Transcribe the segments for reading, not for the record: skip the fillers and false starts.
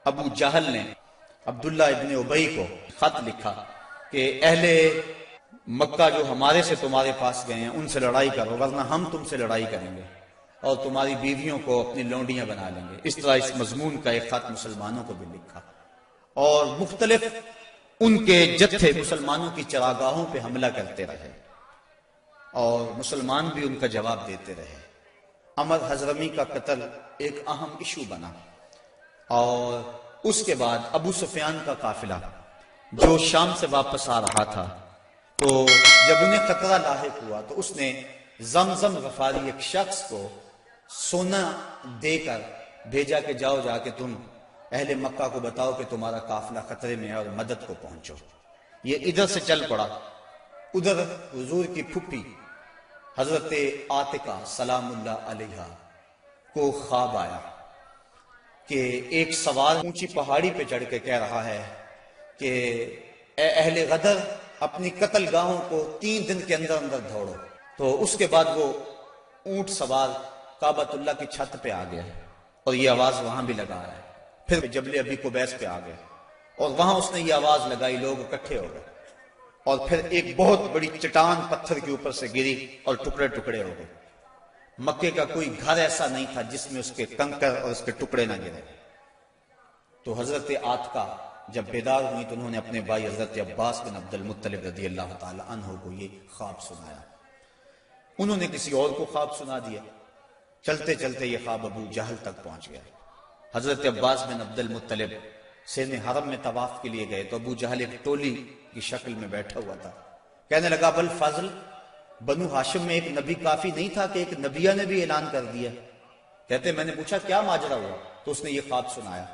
ابو جہل نے عبداللہ ابن ابی کو خط لکھا کہ اہل مکہ جو ہمارے سے تمہارے پاس گئے ہیں ان سے لڑائی کرو، ورنہ ہم تم سے لڑائی کریں گے اور تمہاری بیویوں کو اپنی لونڈیاں بنا لیں گے۔ اس طرح اس مضمون کا ایک خط مسلمانوں کو بھی لکھا، اور مختلف ان کے جتھے مسلمانوں کی چراگاہوں پہ حملہ کرتے رہے اور مسلمان بھی ان کا جواب دیتے رہے۔ عمر حضرمی کا قتل ایک اہم ایشو بنا، اور اس کے بعد ابو سفیان کا قافلہ جو شام سے واپس آ رہا تھا، تو جب انہیں خطرہ لاحق ہوا تو اس نے زمزم غفاری ایک شخص کو سونا دے کر بھیجا کہ جاؤ جا کے تم اہل مکہ کو بتاؤ کہ تمہارا قافلہ خطرے میں ہے اور مدد کو پہنچو۔ یہ ادھر سے چل پڑا، ادھر حضور کی پھپھی حضرت عاتقہ سلام اللہ علیہا کو خواب آیا کہ ایک سوار اونچی پہاڑی پہ چڑھ کے کہہ رہا ہے کہ اے اہل غدر، اپنی قتل گاہوں کو 3 دن کے اندر اندر دوڑو۔ تو اس کے بعد وہ اونٹ سوار کعبۃ اللہ کی چھت پہ آ گیا اور یہ آواز وہاں بھی لگا ہے، پھر جبل ابی قبیس پہ آ گئے اور وہاں اس نے یہ آواز لگائی، لوگ اکٹھے ہو گئے اور پھر ایک بہت بڑی چٹان پتھر کے اوپر سے گری اور ٹکڑے ٹکڑے ہو گئے۔ مکے کا کوئی گھر ایسا نہیں تھا جس میں اس کے کنکر اور اس کے ٹکڑے نہ گرے۔ تو حضرت عاتقہ جب بیدار ہوئی تو انہوں نے اپنے بھائی حضرت عباس بن عبد المطلب رضی اللہ تعالی عنہ کو یہ خواب سنایا۔ انہوں نے کسی اور کو خواب سنا دیا، چلتے چلتے یہ خواب ابو جہل تک پہنچ گیا۔ حضرت عباس بن عبد المطلب سین حرم میں طواف کے لیے گئے تو ابو جہل ایک ٹولی کی شکل میں بیٹھا ہوا تھا، کہنے لگا بل فضل، بنو ہاشم میں ایک نبی کافی نہیں تھا کہ ایک نبیہ نے بھی اعلان کر دیا؟ کہتے میں نے پوچھا کیا ماجرا ہوا؟ تو اس نے یہ خواب سنایا۔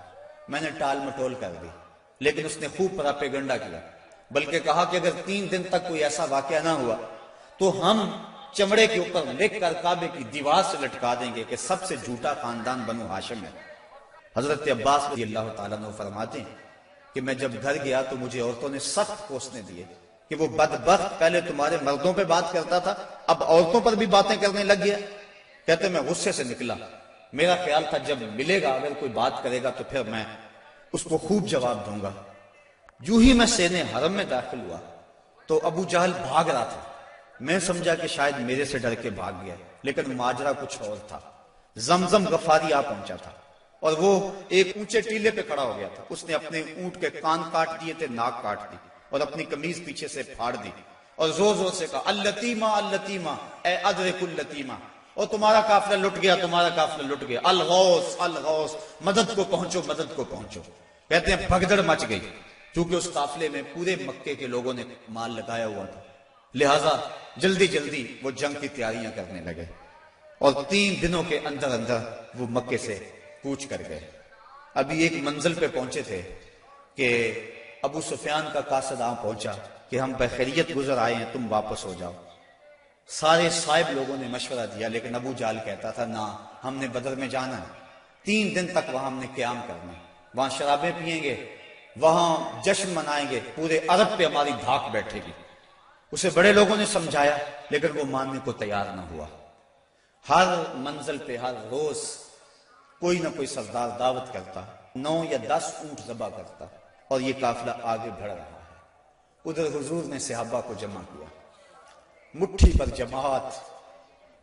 میں نے ٹال مٹول کر دی، لیکن اس نے خوب پراپیگنڈا کیا، بلکہ کہا کہ اگر 3 دن تک کوئی ایسا واقعہ نہ ہوا تو ہم چمڑے کے اوپر لکھ کر کعبے کی دیوار سے لٹکا دیں گے کہ سب سے جھوٹا خاندان بنو ہاشم ہے۔ حضرت عباس رضی اللہ تعالیٰ عنہ فرماتے ہیں کہ میں جب گھر گیا تو مجھے عورتوں نے سخت کوسنے دیے کہ وہ بدبخت پہلے تمہارے مردوں پہ بات کرتا تھا، اب عورتوں پر بھی باتیں کرنے لگ گیا۔ کہتے میں غصے سے نکلا، میرا خیال تھا جب ملے گا اگر کوئی بات کرے گا تو پھر میں اس کو خوب جواب دوں گا۔ جو ہی میں سینے حرم میں داخل ہوا تو ابو جہل بھاگ رہا تھا، میں سمجھا کہ شاید میرے سے ڈر کے بھاگ گیا، لیکن ماجرا کچھ اور تھا۔ زمزم غفاری آ پہنچا تھا اور وہ ایک اونچے ٹیلے پہ کھڑا ہو گیا تھا۔ اس نے اپنے اونٹ کے کان کاٹ دیے تھے، ناک کاٹ دی اور اپنی قمیض پیچھے سے پھاڑ دی اور زور زور سے کہا اللتیمہ اللتیمہ، اے ادرک اللتیمہ، اور تمہارا قافلہ لٹ گیا، تمہارا قافلہ لٹ گیا، الغوث الغوث، مدد کو پہنچو مدد کو پہنچو۔ کہتے ہیں بھگدڑ مچ گئی، کیونکہ اس قافلے میں پورے مکے کے لوگوں نے مال لگایا ہوا تھا، لہٰذا جلدی جلدی وہ جنگ کی تیاریاں کرنے لگے اور 3 دنوں کے اندر اندر وہ مکے سے کوچ کر گئے۔ ابھی ایک منزل پہ پہنچے تھے کہ ابو سفیان کا قاصد پہنچا کہ ہم بخیریت گزر آئے ہیں، تم واپس ہو جاؤ۔ سارے صاحب لوگوں نے مشورہ دیا، لیکن ابو جہل کہتا تھا نہ، ہم نے بدر میں جانا ہے، 3 دن تک وہاں ہم نے قیام کرنا ہے، وہاں شرابیں پئیں گے، وہاں جشن منائیں گے، پورے عرب پہ ہماری دھاک بیٹھے گی۔ اسے بڑے لوگوں نے سمجھایا لیکن وہ ماننے کو تیار نہ ہوا۔ ہر منزل پہ ہر روز کوئی نہ کوئی سردار دعوت کرتا، 9 یا 10 اونٹ ذبح کرتا اور یہ قافلہ آگے بڑھ رہا ہے۔ ادھر حضور نے صحابہ کو جمع کیا، مٹھی پر جماعت،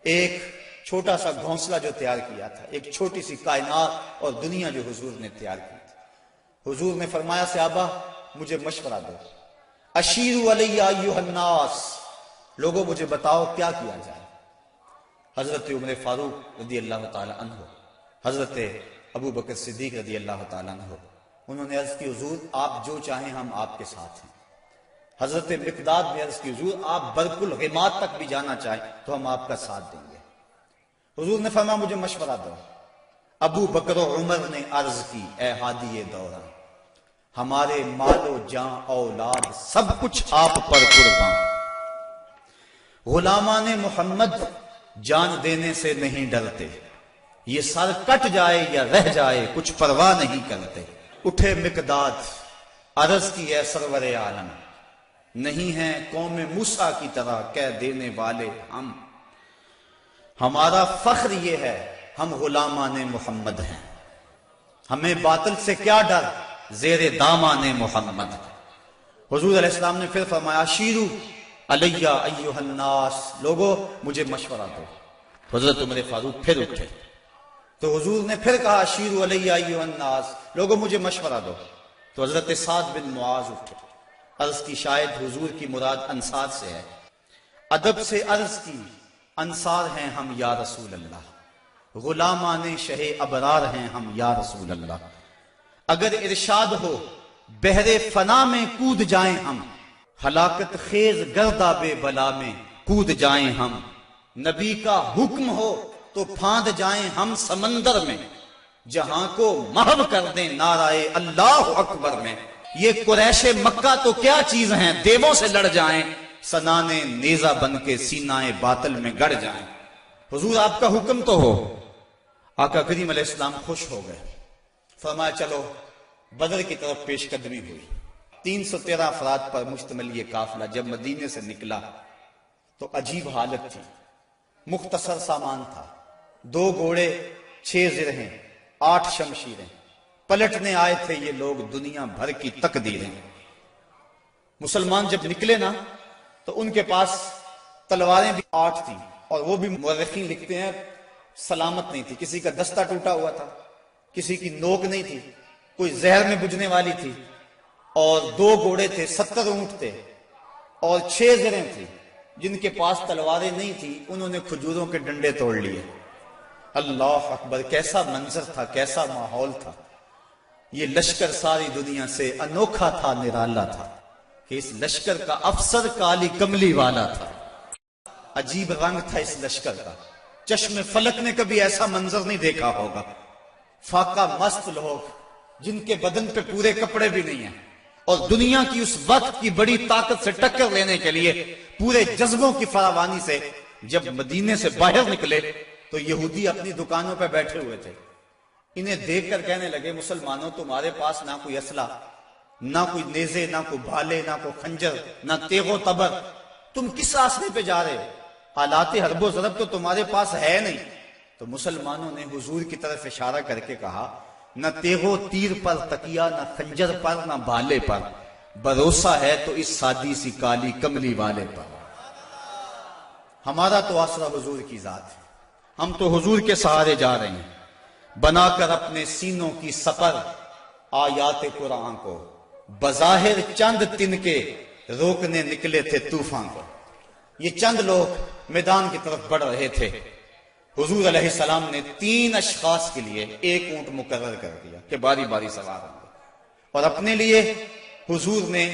ایک چھوٹا سا گھونسلہ جو تیار کیا تھا، ایک چھوٹی سی کائنات اور دنیا جو حضور نے تیار کی تھی۔ حضور نے فرمایا صحابہ مجھے مشورہ دو، اشیروا علی ایھا الناس، لوگوں مجھے بتاؤ کیا کیا جائے۔ حضرت عمر فاروق رضی اللہ تعالی عنہ، حضرت ابو بکر صدیق رضی اللہ تعالیٰ عنہ، انہوں نے عرض کی حضور آپ جو چاہیں ہم آپ کے ساتھ ہیں۔ حضرت مقداد نے عرض کی حضور آپ برق الغماد تک بھی جانا چاہیں تو ہم آپ کا ساتھ دیں گے۔ حضور نے فرمایا مجھے مشورہ دو۔ ابو بکر و عمر نے عرض کی اے ہادی دورہ، ہمارے مال و جان اولاد سب کچھ آپ پر قربان، غلامان محمد جان دینے سے نہیں ڈرتے، یہ سر کٹ جائے یا رہ جائے کچھ پرواہ نہیں کرتے۔ اٹھے مقداد، عرض کی اے سرور عالم، نہیں ہیں قوم موسیٰ کی طرح کہہ دینے والے ہم، ہمارا فخر یہ ہے ہم غلامان محمد ہیں۔ ہمیں باطل سے کیا ڈر، زیر دامان محمد۔ حضور علیہ السلام نے پھر فرمایا شیرو علیہ ایھا الناس، لوگو مجھے مشورہ دو۔ حضرت عمر فاروق پھر اٹھے تو حضور نے پھر کہا شیرو علیہ ایھا الناس، لوگو مجھے مشورہ دو۔ تو حضرت سعد بن معاذ اٹھے، عرض کی شاید حضور کی مراد انصار سے ہے، ادب سے عرض کی انصار ہیں ہم یا رسول اللہ، غلامان شہ ابرار ہیں ہم یا رسول اللہ، اگر ارشاد ہو بحر فنا میں کود جائیں ہم، ہلاکت خیز گرداب بلا میں کود جائیں ہم، نبی کا حکم ہو تو پھاند جائیں ہم سمندر میں، جہاں کو محو کر دیں نعرہ اللہ اکبر میں۔ یہ قریش مکہ تو کیا چیز ہیں، دیووں سے لڑ جائیں، سنانے نیزہ بن کے سینہ باطل میں گڑ جائیں۔ حضور آپ کا حکم تو ہو۔ آقا کریم علیہ السلام خوش ہو گئے، فرمایا چلو۔ بدر کی طرف پیش قدمی ہوئی، 313 افراد پر مشتمل یہ قافلہ جب مدینے سے نکلا تو عجیب حالت تھی، مختصر سامان تھا، 2 گھوڑے، 6 زرہیں، 8 شمشیریں، پلٹنے آئے تھے یہ لوگ دنیا بھر کی تقدیریں۔ مسلمان جب نکلے نا تو ان کے پاس تلواریں بھی 8 تھیں، اور وہ بھی مورخین لکھتے ہیں سلامت نہیں تھی، کسی کا دستہ ٹوٹا ہوا تھا، کسی کی نوک نہیں تھی، کوئی زہر میں بجھنے والی تھی، اور 2 گھوڑے تھے، 70 اونٹ تھے، اور 6 زریں تھی۔ جن کے پاس تلواریں نہیں تھی انہوں نے کھجوروں کے ڈنڈے توڑ لیے۔ اللہ اکبر، کیسا منظر تھا، کیسا ماحول تھا۔ یہ لشکر ساری دنیا سے انوکھا تھا، نرالا تھا، کہ اس لشکر کا افسر کالی کملی والا تھا، عجیب رنگ تھا اس لشکر کا، چشم فلک نے کبھی ایسا منظر نہیں دیکھا ہوگا۔ فاقہ مست لوگ جن کے بدن پہ پورے کپڑے بھی نہیں ہیں، اور دنیا کی اس وقت کی بڑی طاقت سے ٹکر لینے کے لیے پورے جذبوں کی فراوانی سے جب مدینے سے باہر نکلے تو یہودی اپنی دکانوں پہ بیٹھے ہوئے تھے۔ انہیں دیکھ کر کہنے لگے مسلمانوں تمہارے پاس نہ کوئی اسلحہ، نہ کوئی نیزے، نہ کوئی بھالے، نہ کوئی خنجر، نہ تیغ و تبر، تم کس راستے پہ جا رہے ہو؟ آلات حرب و ضرب تو تمہارے پاس ہے نہیں۔ تو مسلمانوں نے حضور کی طرف اشارہ کر کے کہا نہ تیغ و تیر پر تکیہ، نہ خنجر پر، نہ بھالے پر، بھروسہ ہے تو اس سادی سی کالی کملی والے پر۔ ہمارا تو آسرا حضور کی ذات ہے، ہم تو حضور کے سہارے جا رہے ہیں، بنا کر اپنے سینوں کی سپر آیات قرآن کو، بظاہر چند تن کے روکنے نکلے تھے طوفان کو۔ یہ چند لوگ میدان کی طرف بڑھ رہے تھے، حضور علیہ السلام نے 3 اشخاص کے لیے 1 اونٹ مقرر کر دیا کہ باری باری سوار ہوں گے، اور اپنے لیے حضور نے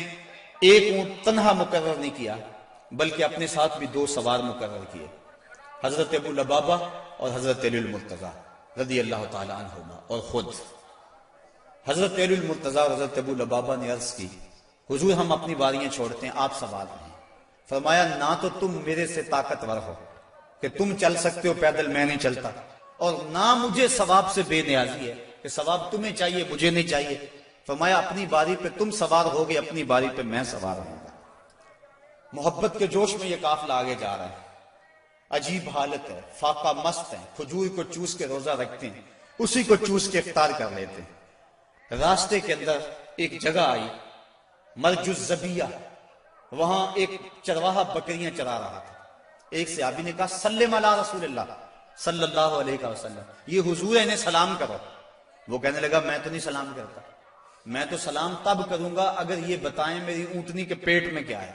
1 اونٹ تنہا مقرر نہیں کیا بلکہ اپنے ساتھ بھی 2 سوار مقرر کیے، حضرت ابو لبابہ اور حضرت علی المرتضیٰ رضی اللہ تعالی عنہما۔ اور خود حضرت علی المرتضیٰ اور حضرت ابو لبابہ نے عرض کی حضور ہم اپنی باریاں چھوڑتے ہیں، آپ سوار ہیں۔ فرمایا نہ تو تم میرے سے طاقتور ہو کہ تم چل سکتے ہو پیدل، میں نہیں چلتا، اور نہ مجھے ثواب سے بے نیازی ہے کہ ثواب تمہیں چاہیے مجھے نہیں چاہیے۔ فرمایا اپنی باری پہ تم سوار ہوگے، اپنی باری پہ میں سوار ہوں گا۔ محبت کے جوش میں یہ قافلہ آگے جا رہا ہے، عجیب حالت ہے، فاقہ مست ہیں، کھجور کو چوس کے روزہ رکھتے ہیں، اسی کو چوس کے افطار کر لیتے ہیں۔ راستے کے اندر ایک جگہ آئی مرج الزبیہ، وہاں ایک چرواہا بکریاں چرا رہا تھا۔ ایک صحابی نے کہا سلم علی رسول اللہ صلی اللہ علیہ وسلم، یہ حضور ہے انہیں سلام کرو۔ وہ کہنے لگا میں تو نہیں سلام کرتا، میں تو سلام تب کروں گا اگر یہ بتائیں میری اونٹنی کے پیٹ میں کیا ہے۔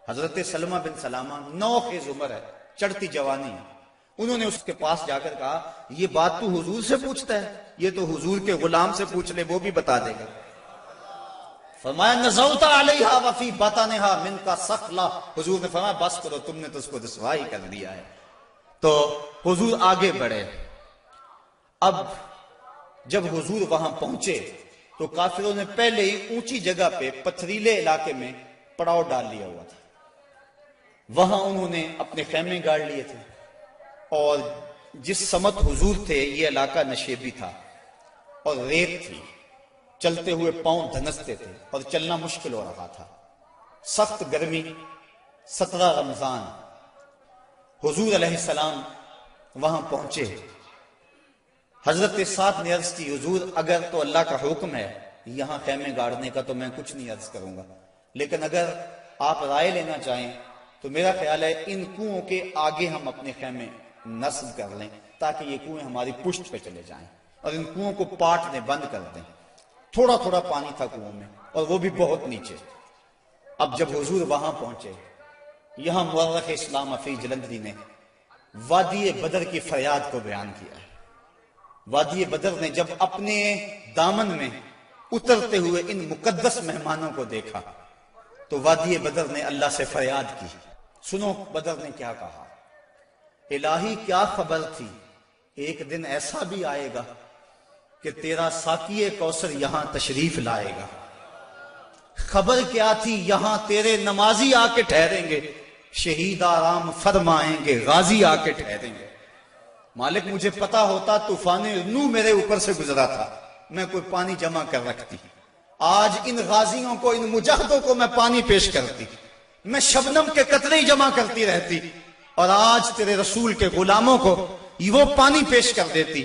حضرت سلمہ بن سلامہ 9 خیز عمر ہے، چڑھتی جوانی ہے، انہوں نے اس کے پاس جا کر کہا یہ بات تو حضور سے پوچھتا ہے، یہ تو حضور کے غلام سے پوچھ لے وہ بھی بتا دے گا۔ فرمایا نزوت علیہا وفی بطنہا من کا سخلا، حضور نے فرمایا بس کرو تم نے تو اس کو رسوائی کر دیا ہے۔ تو حضور آگے بڑھے۔ اب جب حضور وہاں پہنچے تو کافروں نے پہلے ہی اونچی جگہ پہ پتھریلے علاقے میں پڑاؤ ڈال لیا ہوا تھا، وہاں انہوں نے اپنے خیمے گاڑ لیے تھے، اور جس سمت حضور تھے یہ علاقہ نشیبی تھا اور ریت تھی، چلتے ہوئے پاؤں دھنستے تھے اور چلنا مشکل ہو رہا تھا، سخت گرمی، 17 رمضان۔ حضور علیہ السلام وہاں پہنچے، حضرت سعد نے عرض کی حضور اگر تو اللہ کا حکم ہے یہاں خیمے گاڑنے کا تو میں کچھ نہیں عرض کروں گا، لیکن اگر آپ رائے لینا چاہیں تو میرا خیال ہے ان کنوؤں کے آگے ہم اپنے خیمے نصب کر لیں تاکہ یہ کنویں ہماری پشت پہ چلے جائیں، اور ان کنوؤں کو پاٹ دیں، بند کر دیں۔ تھوڑا تھوڑا پانی تھا کنووں میں اور وہ بھی بہت نیچے۔ اب جب حضور وہاں پہنچے، یہاں مورخ اسلام حفیظ جلندری نے وادی بدر کی فریاد کو بیان کیا ہے۔ وادی بدر نے جب اپنے دامن میں اترتے ہوئے ان مقدس مہمانوں کو دیکھا تو وادی بدر نے اللہ سے فریاد کی۔ سنو بدر نے کیا کہا، الہی کیا خبر تھی، ایک دن ایسا بھی آئے گا کہ تیرا ساقی کوثر یہاں تشریف لائے گا۔ خبر کیا تھی، یہاں تیرے نمازی آ کے ٹھہریں گے، شہید آرام فرمائیں گے، غازی آ کے ٹھہریں گے۔ مالک مجھے پتا ہوتا طوفان نوح میرے اوپر سے گزرا تھا، میں کوئی پانی جمع کر رکھتی، آج ان غازیوں کو، ان مجاہدوں کو میں پانی پیش کرتی، میں شبنم کے قطرے جمع کرتی رہتی، اور آج تیرے رسول کے غلاموں کو وہ پانی پیش کر دیتی۔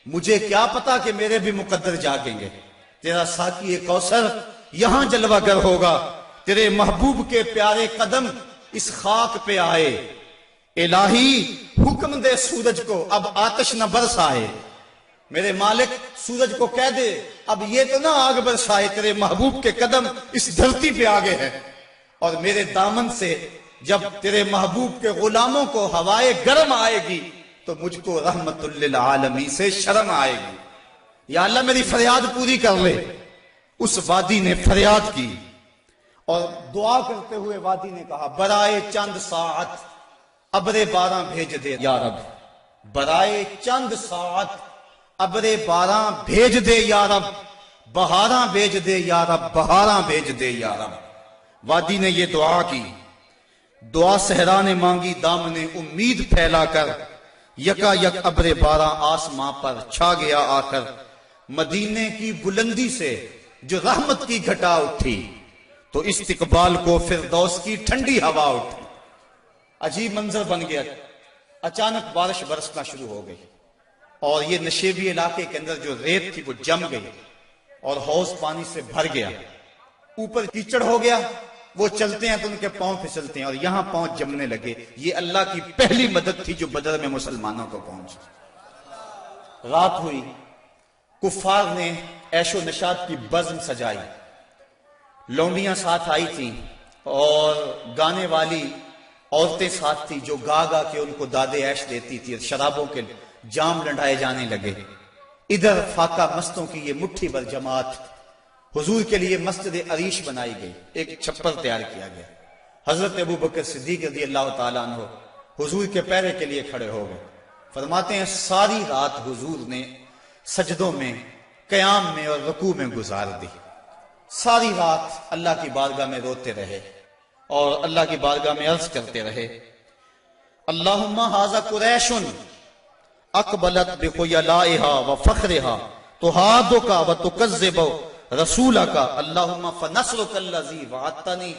مجھے کیا پتا کہ میرے بھی مقدر جاگیں گے۔ تیرا ساقی کوثر یہاں جلوہ گر ہوگا، تیرے محبوب کے پیارے قدم اس خاک پہ آئے۔ الہی حکم دے سورج کو اب آتش نہ برسائے، میرے مالک سورج کو کہہ دے اب یہ تو نہ آگ برسائے، تیرے محبوب کے قدم اس دھرتی پہ آگے ہیں، اور میرے دامن سے جب تیرے محبوب کے غلاموں کو ہوائے گرم آئے گی تو مجھ کو رحمت للعالمین سے شرم آئے گی۔ یا اللہ میری فریاد پوری کر لے۔ اس وادی نے فریاد کی اور دعا کرتے ہوئے وادی نے کہا، برائے چند ساعت ابر باراں بھیج دے یا رب، برائے چند ساعت ابر باراں بھیج دے یا رب، بہاراں بھیج دے یا رب، بہاراں بھیج دے یا رب۔ وادی نے یہ دعا کی، دعا صحرا نے مانگی، دام نے امید پھیلا کر، یکا یک ابر باراں آسماں پر چھا گیا آ کر، مدینے کی بلندی سے جو رحمت کی گھٹا اٹھی تو استقبال کو فردوس کی ٹھنڈی ہوا اٹھی۔ عجیب منظر بن گیا، اچانک بارش برسنا شروع ہو گئی اور یہ نشیبی علاقے کے اندر جو ریت تھی وہ جم گئی اور حوض پانی سے بھر گیا، اوپر کیچڑ ہو گیا، وہ چلتے ہیں تو ان کے پاؤں پھسلتے ہیں اور یہاں پاؤں جمنے لگے۔ یہ اللہ کی پہلی مدد تھی جو بدر میں مسلمانوں کو پہنچی۔ رات ہوئی، کفار نے عیش و نشاط کی بزم سجائی، لونڈیاں ساتھ آئی تھیں اور گانے والی عورتیں ساتھ تھی جو گا گا کے ان کو دادے عیش دیتی تھی، شرابوں کے جام لنڈائے جانے لگے۔ ادھر فاقہ مستوں کی یہ مٹھی بھر جماعت، حضور کے لیے مسجد عریش بنائی گئی، ایک چھپر تیار کیا گیا۔ حضرت ابوبکر صدیق رضی اللہ تعالیٰ عنہ حضور کے پیرے کے لیے کھڑے ہو گئے۔ فرماتے ہیں ساری رات حضور نے سجدوں میں، قیام میں اور رکوع میں گزار دی۔ ساری رات اللہ کی بارگاہ میں روتے رہے اور اللہ کی بارگاہ میں عرض کرتے رہے، اللہم ھذا قریش اقبلت بخیلائھا وفخرھا تحادک وتکذب رسولک اللہم فنصرک الذی وعدتنی۔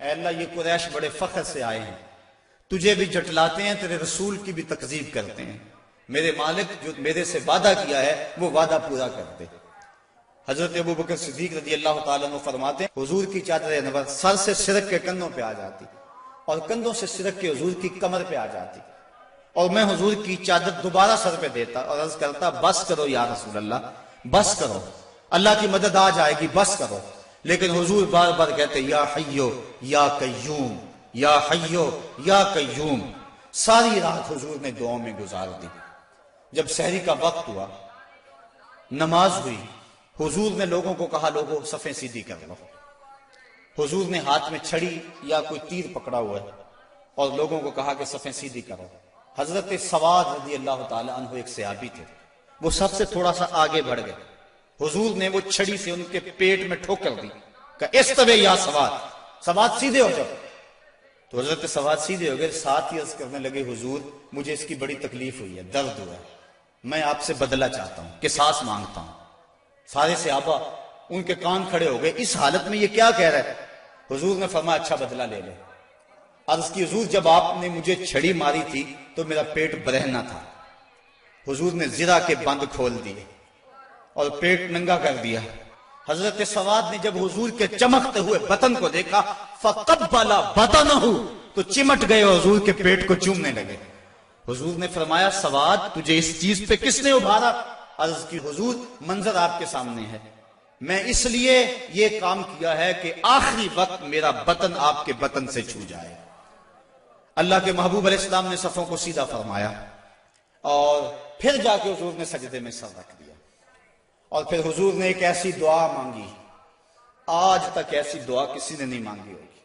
اے اللہ یہ قریش بڑے فخر سے آئے ہیں، تجھے بھی جھٹلاتے ہیں، تیرے رسول کی بھی تکذیب کرتے ہیں، میرے مالک جو میرے سے وعدہ کیا ہے وہ وعدہ پورا کرتے۔ حضرت ابوبکر صدیق رضی اللہ تعالیٰ عنہ فرماتے ہیں حضور کی چادر انور سر سے سرک کے کندھوں پہ آ جاتی اور کندھوں سے سرک کے حضور کی کمر پہ آ جاتی، اور میں حضور کی چادر دوبارہ سر پہ دیتا اور عرض کرتا بس کرو یا رسول اللہ، بس کرو، اللہ کی مدد آ جائے گی، بس کرو۔ لیکن حضور بار بار کہتے یا حیو یا قیوم، یا حیو یا قیوم۔ ساری رات حضور نے دعاؤں میں گزار دی۔ جب سحری کا وقت ہوا، نماز ہوئی، حضور نے لوگوں کو کہا لوگوں صفیں سیدھی کر لو۔ حضور نے ہاتھ میں چھڑی یا کوئی تیر پکڑا ہوا ہے اور لوگوں کو کہا کہ صفیں سیدھی کرو۔ حضرت سواد رضی اللہ تعالی عنہ ایک صحابی تھے، وہ سب سے تھوڑا سا آگے بڑھ گئے، حضور نے وہ چھڑی سے ان کے پیٹ میں ٹھوکر دی کہ استوے یا سواد، سواد سیدھے ہو جاؤ۔ تو حضرت سواد سیدھے ہو گئے، ساتھ ہی عرض کرنے لگے حضور مجھے اس کی بڑی تکلیف ہوئی ہے، درد ہوا ہے، میں آپ سے بدلہ چاہتا ہوں، قصاص مانگتا ہوں۔ سارے صحابہ ان کے کان کھڑے ہو گئے، اس حالت میں یہ کیا کہہ رہا ہے؟ حضور نے فرمایا اچھا بدلہ لے لے۔ عرض کی حضور جب آپ نے مجھے چھڑی ماری تھی تو میرا پیٹ برہنہ تھا، حضور نے زرا کے بند کھول دیے اور پیٹ ننگا کر دیا. حضرت سواد نے جب حضور کے چمکتے ہوئے بطن کو دیکھا فقبل بطنہ، تو چمٹ گئے اور حضور کے پیٹ کو چومنے لگے. حضور نے فرمایا سواد تجھے اس چیز پہ کس نے ابھارا؟ عرض کی حضور منظر آپ کے سامنے ہے، میں اس لیے یہ کام کیا ہے کہ آخری وقت میرا بطن آپ کے بطن سے چھو جائے. اللہ کے محبوب علیہ السلام نے صفوں کو سیدھا فرمایا اور پھر جا کے حضور نے سجدے میں سر رکھ دیا اور پھر حضور نے ایک ایسی دعا مانگی، آج تک ایسی دعا کسی نے نہیں مانگی ہوگی.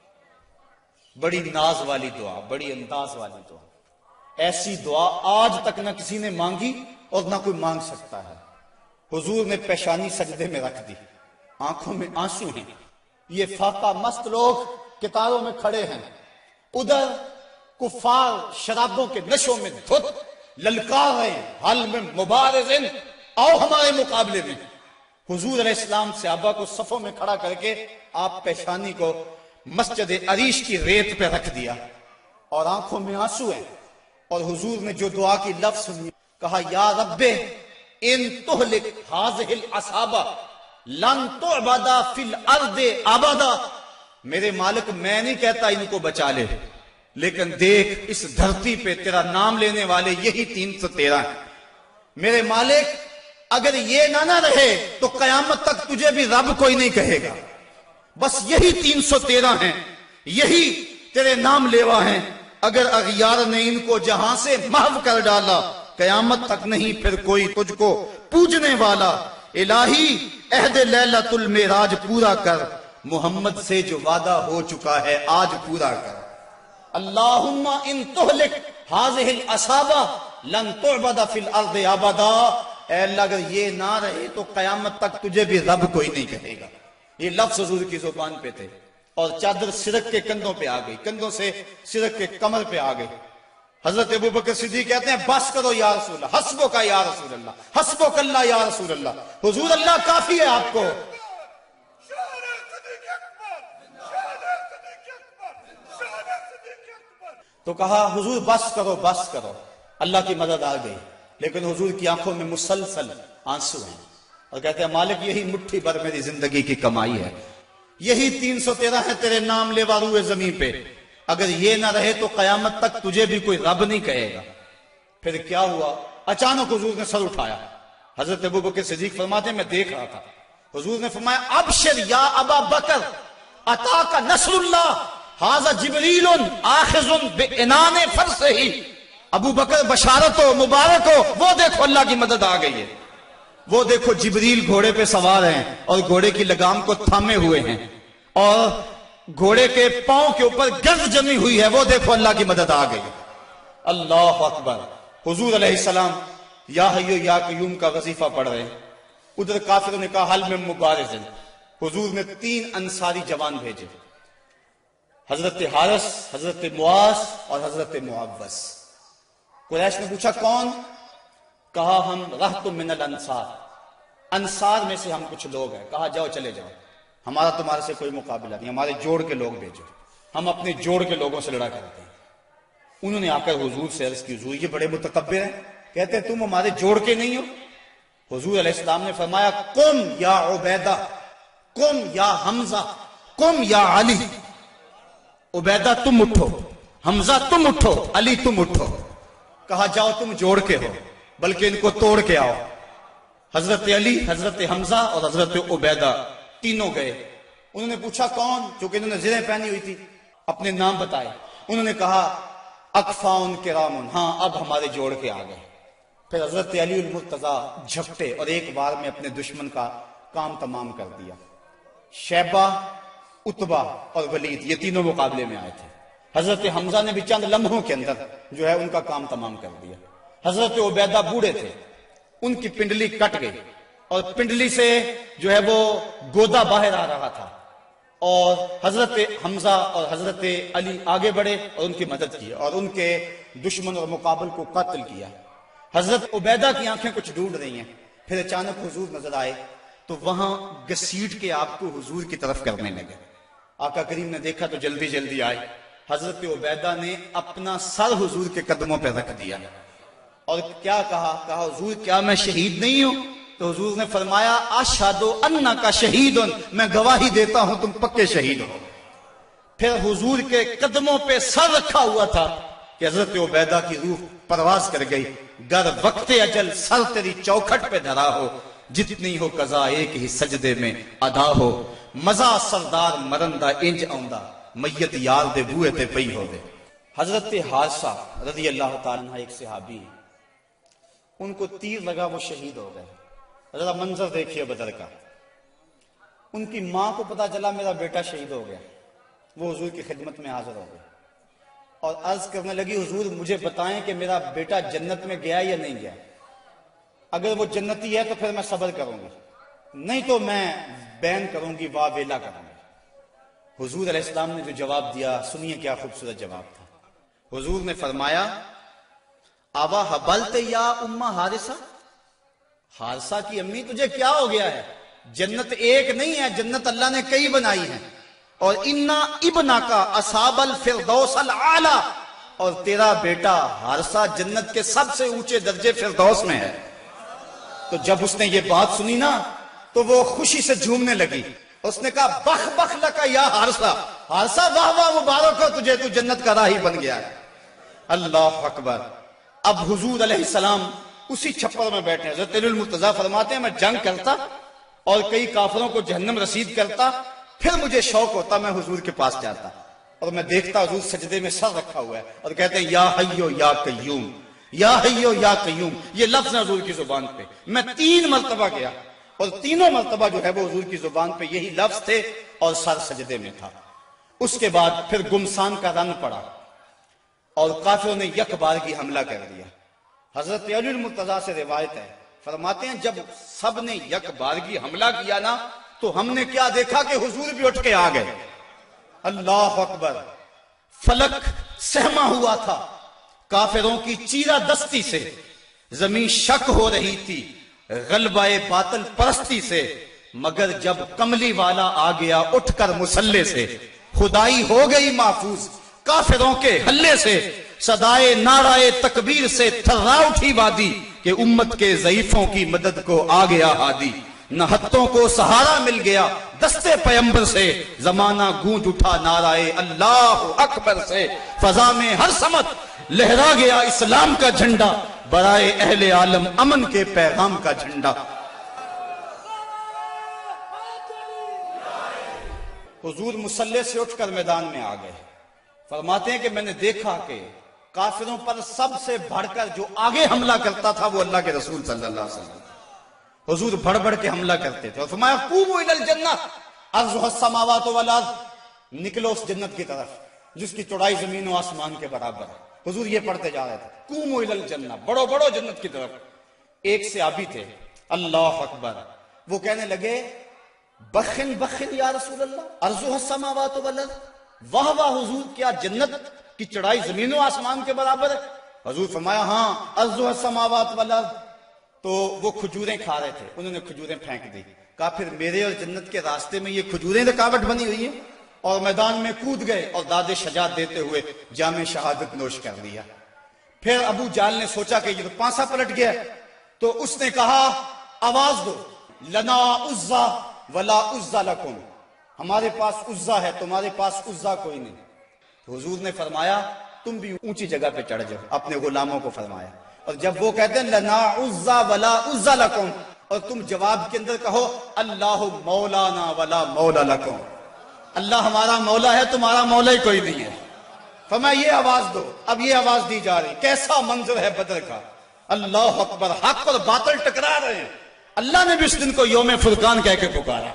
بڑی ناز والی دعا، بڑی انداز والی دعا. ایسی دعا آج تک نہ کسی نے مانگی اور نہ کوئی مانگ سکتا ہے. حضور نے پیشانی سجدے میں رکھ دی، آنکھوں میں آنسو ہیں. یہ فاقہ مست لوگ کتاروں میں کھڑے ہیں، ادھر کفار شرابوں کے نشوں میں دھت للکار رہے ہیں، حل میں مبارزن، آؤ ہمارے مقابلے میں. حضور علیہ السلام صحابہ کو صفوں میں کھڑا کر کے آپ پیشانی کو مسجد عریش کی ریت پہ رکھ دیا اور آنکھوں میں آنسو ہیں. اور حضور نے جو دعا کی لفظ سنی، کہا یا رب ان تہلک ہذہ العصابہ لن تعبد فی الارض ابدا. میرے مالک میں نہیں کہتا ان کو بچا لے، لیکن دیکھ اس دھرتی پہ تیرا نام لینے والے یہی 313 ہیں. میرے مالک اگر یہ نہ رہے تو قیامت تک تجھے بھی رب کوئی نہیں کہے گا. بس یہی 313 ہیں، یہی تیرے نام لیوا ہیں. اگر اغیار نے ان کو جہاں سے محو کر ڈالا قیامت تک نہیں پھر کوئی تجھ کو پوجنے والا. الہی عہد لیلۃ المعراج پورا کر، محمد سے جو وعدہ ہو چکا ہے آج پورا کر. اللہم ان تہلک ہذہ العصابہ لن تعبد فی الارض ابدا. اے اللہ اگر یہ نہ رہے تو قیامت تک تجھے بھی رب کوئی نہیں کہے گا. یہ لفظ حضور کی زبان پہ تھے اور چادر سرک کے کندھوں پہ آ گئی، کندھوں سے سرک کے کمر پہ آ گئی. حضرت ابوبکر صدیق کہتے ہیں بس کرو یا رسول اللہ، حسبک یا رسول اللہ، حسبک اللہ یا رسول اللہ. حضور اللہ کافی ہے آپ کو. تو کہا حضور بس کرو بس کرو. اللہ کی مدد آ گئی، لیکن حضور کی آنکھوں میں مسلسل آنسو ہیں اور کہتے ہیں مالک یہی مٹھی بھر میری زندگی کی کمائی ہے، یہی 313 ہے تیرے نام لیوا روئے زمین پہ. اگر یہ نہ رہے تو قیامت تک تجھے بھی کوئی رب نہیں کہے گا. پھر کیا ہوا؟ اچانک حضور نے سر اٹھایا. حضرت ابوبکر صدیق فرماتے ہیں میں دیکھ رہا تھا. حضور نے فرمایا ابشر یا ابا بکر اتاک نصر اللہ ھذا جبریل آخذ بعنان فرسہ. ابو بکر بشارت ہو، مبارک ہو، وہ دیکھو اللہ کی مدد آ گئی ہے. وہ دیکھو جبریل گھوڑے پہ سوار ہیں اور گھوڑے کی لگام کو تھامے ہوئے ہیں اور گھوڑے کے پاؤں کے اوپر گرد جمی ہوئی ہے. وہ دیکھو اللہ کی مدد آ گئی. اللہ اکبر. حضور علیہ السلام یا حیو یا قیوم کا وظیفہ پڑھ رہے ہیں. ادھر کافروں نے کہا حل میں مبارز. حضور نے 3 انصاری جوان بھیجے، حضرت حارث، حضرت معاذ اور حضرت معوذ. قریش نے پوچھا کون؟ کہا ہم رہت من الانصار، انصار میں سے ہم کچھ لوگ ہیں. کہا جاؤ چلے جاؤ، ہمارا تمہارے سے کوئی مقابلہ نہیں، ہمارے جوڑ کے لوگ بھیجو، ہم اپنے جوڑ کے لوگوں سے لڑا کرتے ہیں. انہوں نے آ کر حضور سے عرض کی حضور یہ بڑے متکبر ہیں، کہتے ہیں تم ہمارے جوڑ کے نہیں ہو. حضور علیہ السلام نے فرمایا قم یا عبیدہ، قم یا حمزہ، قم یا علی. عبیدہ تم اٹھو، حمزہ تم اٹھو، علی تم اٹھو. کہا جاؤ تم جوڑ کے ہو بلکہ ان کو توڑ کے آؤ. حضرت علی، حضرت حمزہ اور حضرت عبیدہ تینوں گئے. انہوں نے پوچھا کون؟ چونکہ انہوں نے زرہیں پہنی ہوئی تھی، اپنے نام بتائے. انہوں نے کہا اکفاؤن کرامن، ہاں اب ہمارے جوڑ کے آ گئے. پھر حضرت علی المرتضیٰ جھپٹے اور ایک بار میں اپنے دشمن کا کام تمام کر دیا. شیبہ، عتبہ اور ولید یہ تینوں مقابلے میں آئے تھے. حضرت حمزہ نے بھی چند لمحوں کے اندر جو ہے ان کا کام تمام کر دیا. حضرت عبیدہ بوڑھے تھے، ان کی پنڈلی کٹ گئی اور پنڈلی سے جو ہے وہ گودا باہر آ رہا تھا اور حضرت حمزہ اور حضرت علی آگے بڑھے اور ان کی مدد کی اور ان کے دشمن اور مقابل کو قتل کیا. حضرت عبیدہ کی آنکھیں کچھ ڈھونڈ رہی ہیں. پھر اچانک حضور نظر آئے تو وہاں گھسیٹ کے آپ کو حضور کی طرف کرنے لگے. آقا کریم نے دیکھا تو جلدی جلدی آئے. حضرت عبیدہ نے اپنا سر حضور کے قدموں پہ رکھ دیا اور کیا کہا حضور کیا میں شہید نہیں ہوں؟ تو حضور نے فرمایا اشہدو انکا شہید، میں گواہی دیتا ہوں تم پکے شہید ہو۔ پھر حضور کے قدموں پہ سر رکھا ہوا تھا کہ حضرت عبیدہ کی روح پرواز کر گئی، گر وقت اجل سر تیری چوکھٹ پہ دھرا ہو، جتنی ہو قضا ایک ہی سجدے میں ادا ہو، مزا سردار مرندہ انج آؤندہ، میت یار دے بوئے تے پئی ہو دے۔ حضرت حارثہ رضی اللہ تعالیٰ عنہ ایک صحابی ہیں، ان کو تیر لگا، وہ شہید ہو گئے۔ ذرا منظر دیکھیے بدر کا۔ ان کی ماں کو پتا چلا میرا بیٹا شہید ہو گیا، وہ حضور کی خدمت میں حاضر ہو گئے اور عرض کرنے لگی حضور مجھے بتائیں کہ میرا بیٹا جنت میں گیا یا نہیں گیا، اگر وہ جنتی ہے تو پھر میں صبر کروں گی، نہیں تو میں بین کروں گی، واہ ویلا کروں گی۔ حضور علیہ السلام نے جو جواب دیا سنیے کیا خوبصورت جواب تھا۔ حضور نے فرمایا آوا حبلت یا امہ حارثہ، حارثہ کی امی تجھے کیا ہو گیا ہے؟ جنت ایک نہیں ہے، جنت اللہ نے کئی بنائی ہیں، اور انا ابنا کا اصحاب الفردوس الاعلی، اور تیرا بیٹا حارثہ جنت کے سب سے اونچے درجے فردوس میں ہے۔ تو جب اس نے یہ بات سنی نا تو وہ خوشی سے جھومنے لگی، اس نے کہا بخ بخ لکا یا حارثہ، حارثہ واہ واہ مبارک ہو تجھے، تو جنت کا راہی بن گیا ہے۔ اللہ اکبر۔ اب حضور علیہ السلام اسی چھپر میں بیٹھے ہیں۔ حضرت علی المرتضیٰ فرماتے ہیں میں جنگ کرتا اور کئی کافروں کو جہنم رسید کرتا، پھر مجھے شوق ہوتا میں حضور کے پاس جاتا اور میں دیکھتا حضور سجدے میں سر رکھا ہوا ہے اور کہتے ہیں یا حیو یا قیوم، یا حیو یا قیوم، یہ لفظ حضور کی زبان پہ۔ میں 3 مرتبہ گیا اور تینوں مرتبہ جو ہے وہ حضور کی زبان پہ یہی لفظ تھے اور سر سجدے میں تھا۔ اس کے بعد پھر گمسان کا رن پڑا اور کافروں نے یک بارگی حملہ کر دیا۔ حضرت علی المرتضیٰ سے روایت ہے، فرماتے ہیں جب سب نے یک بارگی حملہ کیا نا تو ہم نے کیا دیکھا کہ حضور بھی اٹھ کے آ گئے۔ اللہ اکبر۔ فلک سہما ہوا تھا کافروں کی چیرہ دستی سے، زمین شک ہو رہی تھی غلبہ باطل پرستی سے، مگر جب کملی والا آ گیا اٹھ کر مسلح سے، خدائی ہو گئی محفوظ کافروں کے حلے سے، صدائے نعرہ تکبیر سے تھرا اٹھی وادی کہ امت کے ضعیفوں کی مدد کو آ گیا ہادی، نہتوں کو سہارا مل گیا دستے پیمبر سے، زمانہ گونج اٹھا نعرہ اللہ اکبر سے، فضا میں ہر سمت لہرا گیا اسلام کا جھنڈا، برائے اہل عالم امن کے پیغام کا جھنڈا۔ حضور مسلح سے اٹھ کر میدان میں آ گئے۔ فرماتے ہیں کہ میں نے دیکھا کہ کافروں پر سب سے بڑھ کر جو آگے حملہ کرتا تھا وہ اللہ کے رسول صلی اللہ علیہ وسلم۔ حضور بڑھ بڑھ کے حملہ کرتے تھے اور فرمایا قوموا الی الجنہ عرضها السماوات والارض، نکلو اس جنت کی طرف جس کی چوڑائی زمین و آسمان کے برابر ہے۔ حضور یہ پڑھتے جا رہے تھے قوموا الی الجنہ، بڑھو بڑھو جنت کی طرف۔ ایک صحابی تھے اللہ اکبر، وہ کہنے لگے بخن بخن یا رسول اللہ عرضها السماوات والارض، واہ واہ حضور کیا جنت کی چڑھائی زمین و آسمان کے برابر ہے؟ حضور فرمایا ہاں عرضها السماوات والارض۔ تو وہ کھجوریں کھا رہے تھے، انہوں نے کھجوریں پھینک دی، کہا پھر میرے اور جنت کے راستے میں یہ کھجوریں رکاوٹ بنی ہوئی ہیں، اور میدان میں کود گئے اور داد شجاعت دیتے ہوئے جام شہادت نوش کر لیا۔ پھر ابو جہل نے سوچا کہ یہ تو پانسا پلٹ گیا، تو اس نے کہا آواز دو لنا عزا ولا عزا لکم، ہمارے پاس عزا ہے تمہارے پاس عزا کوئی نہیں۔ تو حضور نے فرمایا تم بھی اونچی جگہ پہ چڑھ جاؤ، اپنے غلاموں کو فرمایا، اور جب وہ کہتے ہیں لنا عزا ولا عزا لکم، اور تم جواب کے اندر کہو اللہ مولانا ولا مولا لکم، اللہ ہمارا مولا ہے تمہارا مولا ہی کوئی نہیں ہے۔ فرمایا یہ آواز دو، اب یہ آواز دی جا رہی، کیسا منظر ہے بدر کا، اللہ اکبر، حق اور باطل ٹکرا رہے ہیں۔ اللہ نے بھی اس دن کو یوم فرقان کہہ کے پکارا،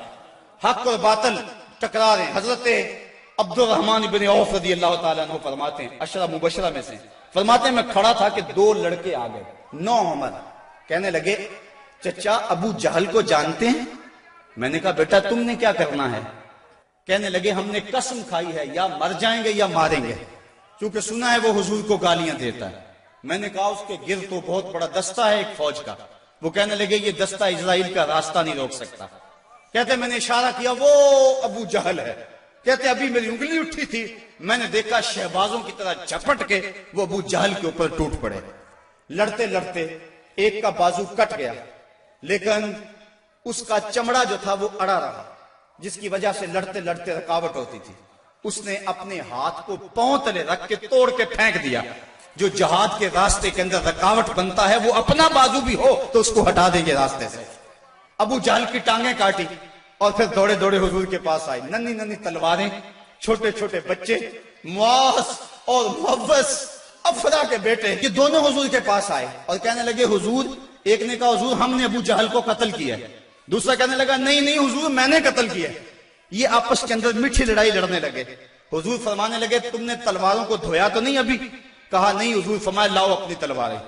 حق اور باطل ٹکرا رہے ہیں۔ حضرت عبد الرحمن بن عوف رضی اللہ تعالیٰ عنہ فرماتے ہیں، عشرہ مبشرہ میں سے فرماتے ہیں میں کھڑا تھا کہ 2 لڑکے آ گئے، 9 عمر، کہنے لگے چچا ابو جہل کو جانتے ہیں؟ میں نے کہا بیٹا تم نے کیا کرنا ہے؟ کہنے لگے ہم نے قسم کھائی ہے یا مر جائیں گے یا ماریں گے، کیونکہ سنا ہے وہ حضور کو گالیاں دیتا ہے۔ میں نے کہا اس کے گرد تو بہت بڑا دستہ ہے ایک فوج کا۔ وہ کہنے لگے یہ دستہ اسرائیل کا راستہ نہیں روک سکتا۔ کہتے میں نے اشارہ کیا وہ ابو جہل ہے۔ کہتے ابھی میری انگلی اٹھی تھی، میں نے دیکھا شہبازوں کی طرح جھپٹ کے وہ ابو جہل کے اوپر ٹوٹ پڑے۔ لڑتے لڑتے ایک کا بازو کٹ گیا، لیکن اس کا چمڑا جو تھا وہ اڑا رہا، جس کی وجہ سے لڑتے لڑتے رکاوٹ ہوتی تھی۔ اس نے اپنے ہاتھ کو پاؤں تلے رکھ کے توڑ کے پھینک دیا۔ جو جہاد کے راستے کے اندر رکاوٹ بنتا ہے وہ اپنا بازو بھی ہو تو اس کو ہٹا دیں گے راستے سے۔ ابو جہل کی ٹانگیں کاٹی اور پھر دوڑے دوڑے حضور کے پاس آئے، ننھی ننھی تلواریں، چھوٹے چھوٹے بچے، معاذ اور محوذ افرا کے بیٹے، یہ دونوں حضور کے پاس آئے اور کہنے لگے حضور، ایک نے کہا حضور ہم نے ابو جہل کو قتل کیا ہے، دوسرا کہنے لگا نہیں نہیں حضور میں نے قتل کیا ہے۔ یہ آپس کے اندر میٹھی لڑائی لڑنے لگے۔ حضور فرمانے لگے تم نے تلواروں کو دھویا تو نہیں ابھی؟ کہا نہیں حضور۔ فرمایا لاؤ اپنی تلواریں۔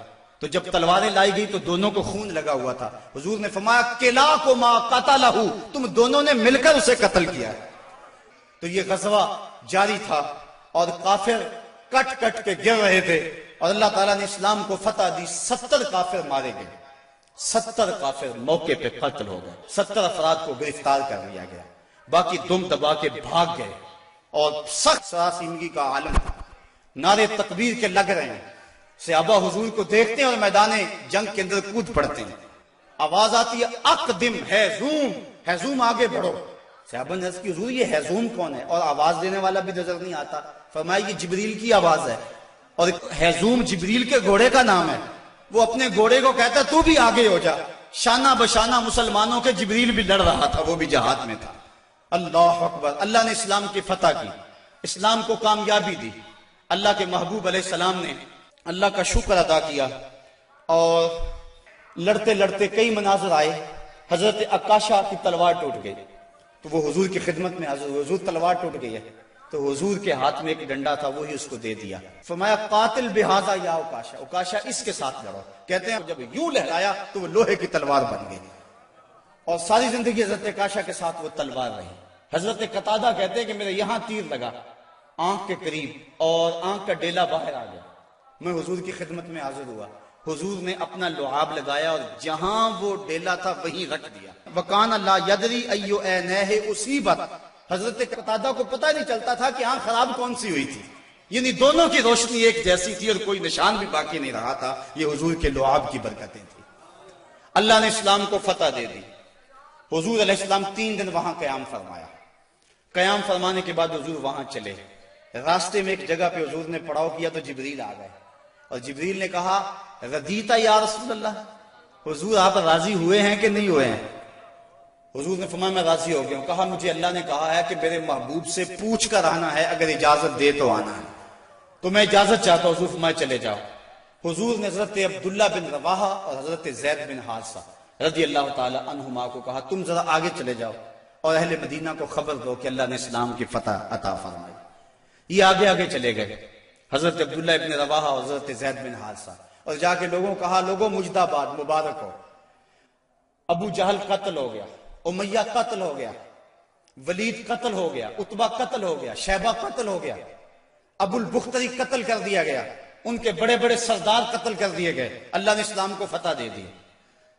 تو جب تلواریں لائی گئی تو دونوں کو خون لگا ہوا تھا۔ حضور نے فرمایا کلاکما قتلہ، تم دونوں نے مل کر اسے قتل کیا۔ تو یہ غزوہ جاری تھا اور کافر کٹ کٹ کے گر رہے تھے اور اللہ تعالیٰ نے اسلام کو فتح دی۔ 70 کافر مارے گئے، 70 کافر موقع پہ قتل ہو گئے، 70 افراد کو گرفتار کر لیا گیا، باقی دم دبا کے بھاگ گئے۔ اور سخت سراسیمگی کا عالم، نعرے تکبیر کے لگ رہے ہیں، صحابہ حضور کو دیکھتے ہیں اور میدان جنگ کے اندر کود پڑتے ہیں۔ آواز آتی ہے اقدم ہیزوم، ہیزوم آگے بڑھو۔ صحابہ نے عرض کی حضور یہ ہیزوم کون ہے؟ اور آواز دینے والا بھی نظر نہیں آتا۔ فرمایا یہ جبریل کی آواز ہے، اور ہیزوم جبریل کے گھوڑے کا نام ہے۔ وہ اپنے گھوڑے کو کہتا تو بھی آگے ہو جا۔ شانہ بشانہ مسلمانوں کے جبریل بھی لڑ رہا تھا، وہ بھی جہاد میں تھا۔ اللہ اکبر۔ اللہ نے اسلام کی فتح کی، اسلام کو کامیابی دی۔ اللہ کے محبوب علیہ السلام نے اللہ کا شکر ادا کیا اور لڑتے لڑتے کئی مناظر آئے۔ حضرت عکاشہ کی تلوار ٹوٹ گئی تو وہ حضور کی خدمت میں حضور، حضور تلوار ٹوٹ گئی ہے، تو حضور کے ہاتھ میں ایک ڈنڈا تھا، وہی اس کو دے دیا۔ فرمایا قاتل بہذا یا عکاشہ، عکاشہ اس کے ساتھ لڑو۔ کہتے ہیں جب یوں لہرایا تو وہ لوہے کی تلوار بن گئی اور ساری زندگی حضرت عکاشہ کے ساتھ وہ تلوار رہی۔ حضرت قتادہ کہتے ہیں کہ میرے یہاں تیر لگا آنکھ کے قریب اور آنکھ کا ڈیلا باہر آ گیا۔ میں حضور کی خدمت میں حاضر ہوا، حضور نے اپنا لعاب لگایا اور جہاں وہ ڈیلا تھا وہیں رکھ دیا۔ وَقَانَ لَا يَدْرِي أَيُّ عَيْنَيْهِ أُصِيبَتْ، حضرت قتادہ کو پتہ نہیں چلتا تھا کہ آنکھ خراب کون سی ہوئی تھی، یعنی دونوں کی روشنی ایک جیسی تھی اور کوئی نشان بھی باقی نہیں رہا تھا۔ یہ حضور کے لعاب کی برکتیں تھیں۔ اللہ نے اسلام کو فتح دے دی۔ حضور علیہ السلام 3 دن وہاں قیام فرمایا۔ قیام فرمانے کے بعد حضور وہاں چلے، راستے میں ایک جگہ پہ حضور نے پڑاؤ کیا تو جبریل آ گئے اور جبریل نے کہا رضیتا یا رسول اللہ، حضور آپ راضی ہوئے ہیں کہ نہیں ہوئے ہیں؟ حضور نے فرمایا میں راضی ہو گیا ہوں۔ کہا مجھے اللہ نے کہا ہے کہ میرے محبوب سے پوچھ کر آنا ہے، اگر اجازت دے تو آنا ہے، تو میں اجازت چاہتا ہوں۔ حضور فرمایا چلے جاؤ۔ حضور نے حضرت عبداللہ بن رواحہ اور حضرت زید بن حارثہ رضی اللہ تعالی عنہما کو کہا تم ذرا آگے چلے جاؤ اور اہل مدینہ کو خبر دو کہ اللہ نے اسلام کی فتح عطا فرمائی۔ یہ آگے آگے چلے گئے، حضرت عبداللہ ابن رواحہ اور حضرت زید بن حارثہ، اور جا کے لوگوں کو کہا لوگوں مجدہ باد، مبارک ہو، ابو جہل قتل ہو گیا، امیہ قتل ہو گیا، ولید قتل ہو گیا، عتبہ قتل ہو گیا، شیبہ قتل ہو گیا، ابو البختری قتل کر دیا گیا، ان کے بڑے بڑے سردار قتل کر دیے گئے۔ اللہ نے اسلام کو فتح دے دی۔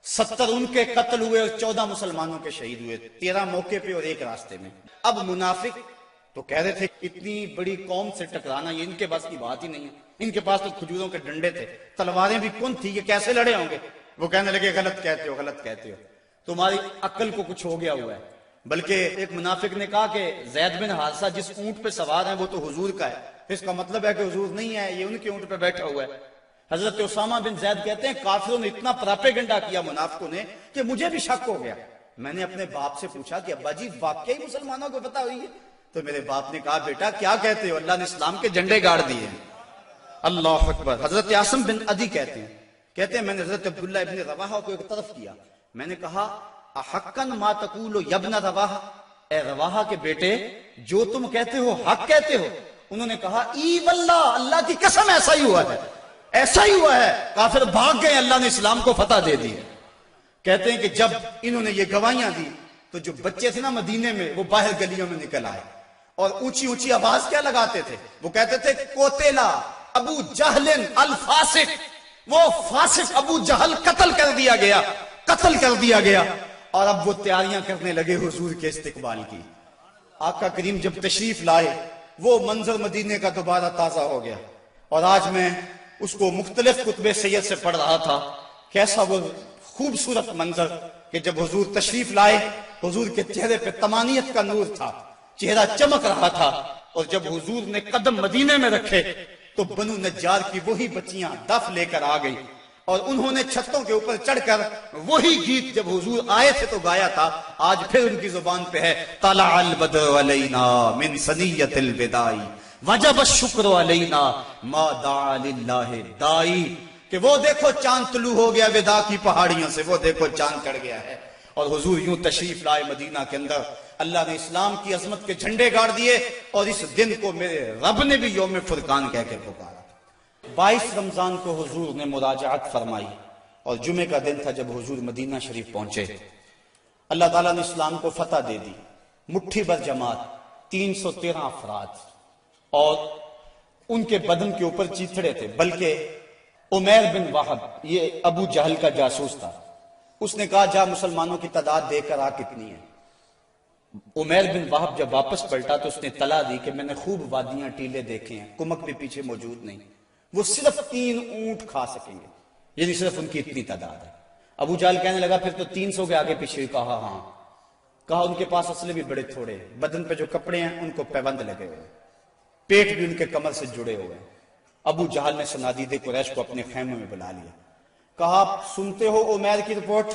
70 ان کے قتل ہوئے اور 14 مسلمانوں کے شہید ہوئے، 13 موقع پہ اور 1 راستے میں۔ اب منافق تو کہہ رہے تھے اتنی بڑی قوم سے ٹکرانا یہ ان کے پاس کی بات ہی نہیں ہے، ان کے پاس تو کھجوروں کے ڈنڈے تھے، تلواریں بھی کون تھی، یہ کیسے لڑے ہوں گے؟ وہ کہنے لگے غلط کہتے ہو، غلط کہتے ہو، تمہاری عقل کو کچھ ہو گیا ہوا ہے۔ بلکہ ایک منافق نے کہا کہ زید بن حارثہ جس اونٹ پہ سوار ہیں وہ تو حضور کا ہے، اس کا مطلب ہے کہ حضور نہیں ہے، یہ ان کے اونٹ پہ بیٹھا ہوا ہے۔ حضرت اسامہ بن زید کہتے ہیں کافروں نے اتنا پراپیگنڈا کیا منافقوں نے کہ مجھے بھی شک ہو گیا۔ میں نے اپنے باپ سے پوچھا کہ ابا جی واقعی مسلمانوں کو پتہ ہوئی ہے؟ تو میرے باپ نے کہا بیٹا کیا کہتے ہو، اللہ نے اسلام کے جھنڈے گاڑ دیے ہیں۔ اللہ اکبر۔ حضرت عاصم بن عدی کہتے ہیں میں نے حضرت عبداللہ ابن رواحہ کو ایک طرف کیا، میں نے کہا احقا ما تقول یا ابن رواحہ، اے رواحہ کے بیٹے جو تم کہتے ہو حق کہتے ہو؟ انہوں نے کہا ای واللہ، اللہ کی قسم ایسا ہی ہوا ہے، ایسا ہی ہوا ہے۔ کافر بھاگ گئے، اللہ نے اسلام کو فتح دے دی۔ کہتے ہیں کہ جب انہوں نے یہ گواہیاں دی تو جو بچے تھے نا مدینے میں وہ باہر گلیوں میں نکل آئے اور اونچی اونچی آواز کیا لگاتے تھے، وہ کہتے تھے قتل ابو جہل الفاسق، وہ فاسق ابو جہل قتل کر دیا گیا، قتل کر دیا گیا۔ اور اب وہ تیاریاں کرنے لگے حضور کے استقبال کی۔ آقا کریم جب تشریف لائے وہ منظر مدینے کا دوبارہ تازہ ہو گیا۔ اور آج میں اس کو مختلف کتب سید سے پڑھ رہا تھا. کیسا وہ خوبصورت منظر کہ جب حضور تشریف لائے، حضور کے چہرے پہ طمانیت کا نور تھا، چہرہ چمک رہا تھا. اور جب حضور نے قدم مدینے میں رکھے تو بنو نجار کی وہی بچیاں دف لے کر آ گئی اور انہوں نے چھتوں کے اوپر چڑھ کر وہی گیت جب حضور آئے تھے تو گایا تھا. آج پھر ان کی زبان پہ ہے طلع البدر علینا من ثنیۃ الوداع وجب الشکر علینا ما دعا للہ دائی، کہ وہ دیکھو چاند طلوع ہو گیا وداع کی پہاڑیوں سے، وہ دیکھو چاند چڑھ گیا ہے. اور حضور یوں تشریف لائے مدینہ کے اندر. اللہ نے اسلام کی عظمت کے جھنڈے گاڑ دیے اور اس دن کو میرے رب نے بھی یوم فرقان کہہ کے پکارا. 22 رمضان کو حضور نے مراجعت فرمائی اور جمعے کا دن تھا جب حضور مدینہ شریف پہنچے. اللہ تعالیٰ نے اسلام کو فتح دے دی. مٹھی بھر جماعت، 313 افراد، اور ان کے بدن کے اوپر چیتڑے تھے. بلکہ عمیر بن وہب، یہ ابو جہل کا جاسوس تھا، اس نے کہا جا مسلمانوں کی تعداد دے کر آ کتنی ہے. عمیر بن وہب جب واپس پلٹا تو اس نے طلاع دی کہ میں نے خوب وادیاں ٹیلے دیکھے ہیں، کمک بھی پیچھے موجود نہیں، وہ صرف 3 اونٹ کھا سکیں گے، یعنی صرف ان کی اتنی تعداد ہے. ابو جہل کہنے لگا پھر تو 300 کے آگے پیچھے. کہا ہاں. کہا ان کے پاس اسلحے بھی بڑے تھوڑے، بدن پہ جو کپڑے ہیں ان کو پیبند لگے ہوئے، پیٹ بھی ان کے کمر سے جڑے ہوئے. ابو جہل نے صنادید قریش کو اپنے خیمے میں بلا لیا. کہا سنتے ہو عمیر کی رپورٹ،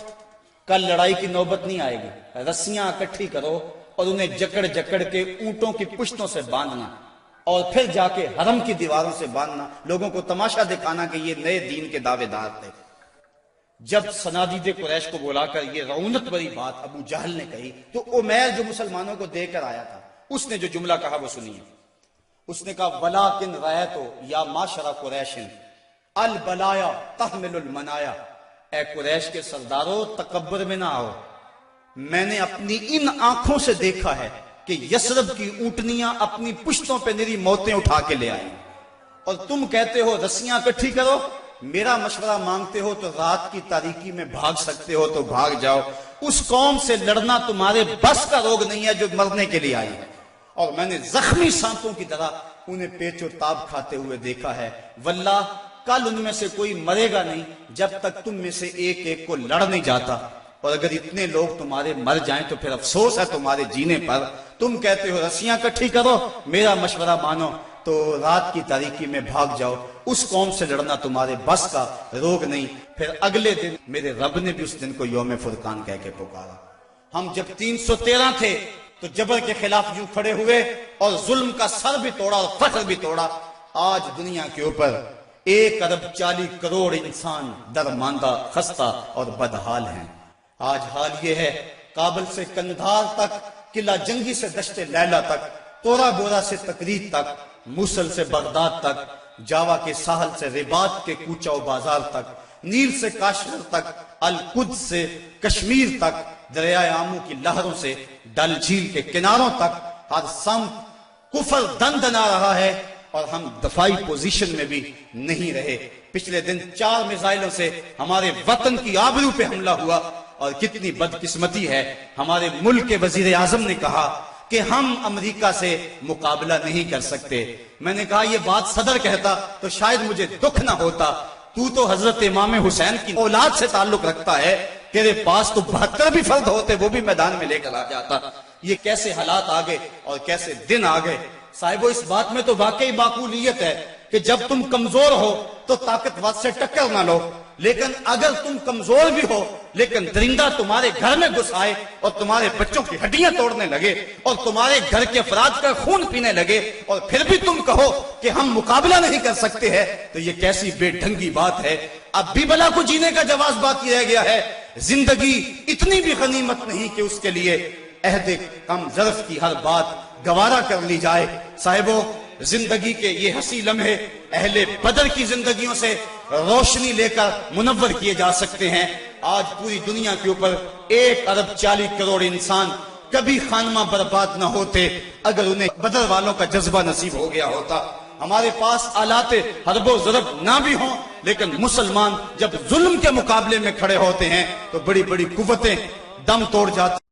کل لڑائی کی نوبت نہیں آئے گی، رسیاں اکٹھی کرو اور انہیں جکڑ جکڑ کے اونٹوں کی پشتوں سے باندھنا اور پھر جا کے حرم کی دیواروں سے باندھنا، لوگوں کو تماشا دکھانا کہ یہ نئے دین کے دعوے دار تھے. جب صنادید قریش کو بلا کر یہ رعونت بری بات ابو جہل نے کہی تو عمیر جو مسلمانوں کو دے کر آیا تھا اس نے جو جملہ کہا وہ سنیے. اس نے کہا وَلَٰكِنْ رَأَيْتُ يَا مَعْشَرَ قُرَيْشٍ الْبَلَايَا تَحْمِلُ الْمَنَايَا، اے قریش کے سردارو تکبر میں نہ آؤ، میں نے اپنی ان آنکھوں سے دیکھا ہے کہ یثرب کی اونٹنیاں اپنی پشتوں پہ نری موتیں اٹھا کے لے آئیں، اور تم کہتے ہو رسیاں اکٹھی کرو. میرا مشورہ مانگتے ہو تو رات کی تاریکی میں بھاگ سکتے ہو تو بھاگ جاؤ. اس قوم سے لڑنا تمہارے بس کا روگ نہیں ہے جو مرنے کے لیے آئی ہے، اور میں نے زخمی سانپوں کی طرح انہیں پیچ و تاب کھاتے ہوئے دیکھا ہے. واللہ کل ان میں سے کوئی مرے گا نہیں جب تک تم میں سے ایک ایک کو لڑ نہیں جاتا، اور اگر اتنے لوگ تمہارے مر جائیں تو پھر افسوس ہے تمہارے جینے پر. تم کہتے ہو رسیاں اکٹھی کرو، میرا مشورہ مانو تو رات کی تاریکی میں بھاگ جاؤ. اس قوم سے لڑنا تمہارے بس کا روگ نہیں. پھر اگلے دن میرے رب نے بھی اس دن کو یوم فرقان کہہ کے پکارا. ہم جب 313 تھے تو جبر کے خلاف یوں کھڑے ہوئے اور ظلم کا سر بھی توڑا اور فخر بھی توڑا. آج دنیا کے اوپر 1 ارب 40 کروڑ انسان درماندہ، خستہ اور بدحال ہیں. آج حال یہ ہے کابل سے کندھار تک، قلعہ جنگی سے دشت لیلہ تک، تورا بورا سے تکریت تک، موصل سے بغداد تک، جاوا کے ساحل سے رباط کے کوچہ و بازار تک، نیل سے کاشغر تک، القدس سے کشمیر تک، دریائے آمو کی لہروں سے ڈل جھیل کے کناروں تک، ہر سمت کفر دندنا رہا ہے اور ہم دفاعی پوزیشن میں بھی نہیں رہے. پچھلے دن 4 میزائلوں سے ہمارے وطن کی آبرو پہ حملہ ہوا، اور کتنی بدقسمتی ہے ہمارے ملک کے وزیر اعظم نے کہا کہ ہم امریکہ سے مقابلہ نہیں کر سکتے. میں نے کہا یہ بات صدر کہتا تو شاید مجھے دکھ نہ ہوتا، تو حضرت امام حسین کی اولاد سے تعلق رکھتا ہے، تیرے پاس تو 72 بھی فرد ہوتے وہ بھی میدان میں لے کر آ جاتا. یہ کیسے حالات آگے اور کیسے دن آگے. صاحبو اس بات میں تو واقعی معقولیت ہے کہ جب تم کمزور ہو تو طاقتور سے ٹکر نہ لو، لیکن اگر تم کمزور بھی ہو لیکن درندہ تمہارے گھر میں گھس آئے اور تمہارے بچوں کی ہڈیاں توڑنے لگے اور تمہارے گھر کے افراد کا خون پینے لگے اور پھر بھی تم کہو کہ ہم مقابلہ نہیں کر سکتے ہیں، تو یہ کیسی بے ڈھنگی بات ہے. اب بھی بلا کو جینے کا جواز باقی رہ گیا ہے. زندگی اتنی بھی غنیمت نہیں کہ اس کے لیے عہد کم ظرف کی ہر بات گوارا کر لی جائے. صاحبو زندگی کے یہ حسی لمحے اہل بدر کی زندگیوں سے روشنی لے کر منور کیے جا سکتے ہیں. آج پوری دنیا کے اوپر 1 ارب 40 کروڑ انسان کبھی خانمہ برباد نہ ہوتے اگر انہیں بدر والوں کا جذبہ نصیب ہو گیا ہوتا. ہمارے پاس آلات حرب و ضرب نہ بھی ہوں لیکن مسلمان جب ظلم کے مقابلے میں کھڑے ہوتے ہیں تو بڑی بڑی قوتیں دم توڑ جاتی